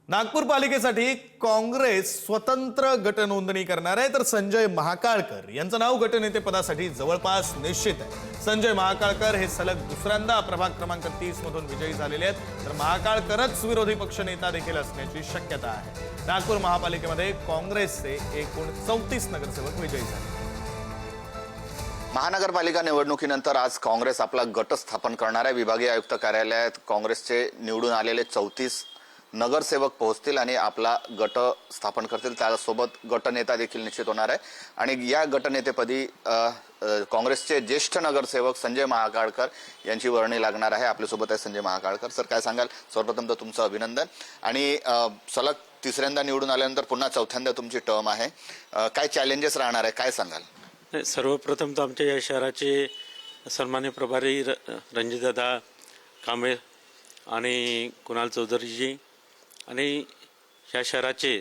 नागपूर पालिकेसाठी काँग्रेस स्वतंत्र गटनोंदणी करणार आहे, तर संजय महाकाळकर यांचं नाव गटनेतेपदासाठी जवळपास निश्चित आहे। संजय महाकाळकर हे सलग दुसऱ्यांदा प्रभाग क्रमांक 30 मधून विजयी झालेले आहेत, तर महाकाळकरच विरोधी पक्ष नेता देखील असण्याची शक्यता आहे। नागपूर महापालिकेमध्ये काँग्रेसचे एकूण 34 नगरसेवक विजयी झाले। महानगरपालिका निवडणुकीनंतर आज काँग्रेस आपला गट स्थापन करणार आहे। विभागीय आयुक्त कार्यालयात काँग्रेसचे निवडून आलेले 34 नगरसेवक पोहोचतील आणि आपला गट स्थापन करतील। त्यासोबत गटनेता देखील निश्चित होणार आहे आणि या गटनेतेपदी काँग्रेसचे ज्येष्ठ नगरसेवक संजय महाकाळकर यांची वर्णी लागणार आहे। आपल्यासोबत आहे संजय महाकाळकर। सर, काय सांगाल? सर्वप्रथम तर तुमचं अभिनंदन आणि सलग तिसऱ्यांदा निवडून आल्यानंतर पुन्हा चौथ्यांदा तुमची टर्म आहे। काय चॅलेंजेस राहणार आहे, काय सांगाल? सर्वप्रथम तर आमच्या या शहराचे सन्मान्य प्रभारी रणजितदादा कांबळे आणि कुणाल चौधरीजी आणि ह्या शहराचे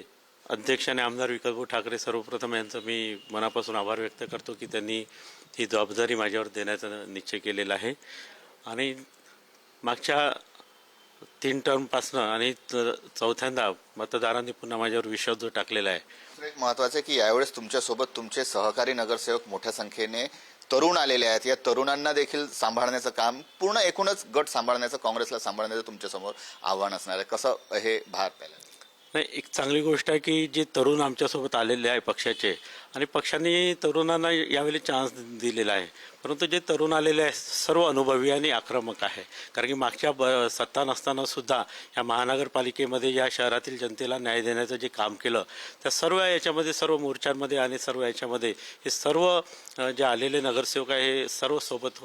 अध्यक्ष आणि आमदार विकासभाऊ ठाकरे, सर्वप्रथम यांचं मी मनापासून आभार व्यक्त करतो की त्यांनी ही जबाबदारी माझ्यावर देण्याचा निश्चय केलेला आहे। आणि मागच्या 3 टर्मपासून आणि चौथ्यांदा मतदारांनी पुन्हा माझ्यावर विश्वास जो टाकलेला आहे। एक महत्त्वाचं आहे की यावेळेस तुमच्यासोबत तुमचे सहकारी नगरसेवक मोठ्या संख्येने तरुण आलेले आहेत। या तरुणांना देखील सांभाळण्याचं काम, पूर्ण एकूणच गट सांभाळण्याचं, काँग्रेसला सांभाळण्याचं तुमच्यासमोर आव्हान असणार आहे। कसं हे भार पाहिलं? नाही, एक चांगली गोष्ट आहे की जे तरुण आमच्यासोबत आलेले आहे पक्षाचे, आणि पक्षाने तरुणांना यावेळी चान्स दिलेला आहे। परंतु जे तरुण आलेले आहे सर्व अनुभवी आणि आक्रमक आहे, कारण की मागच्या सत्ता नसताना सुद्धा या महानगरपालिकेमध्ये या शहरातील जनतेला न्याय देण्याचं जे काम केलं, त्या सर्व याच्यामध्ये, सर्व मोर्चांमध्ये आणि सर्व याच्यामध्ये हे सर्व जे आलेले नगरसेवक आहे हे सर्व सोबत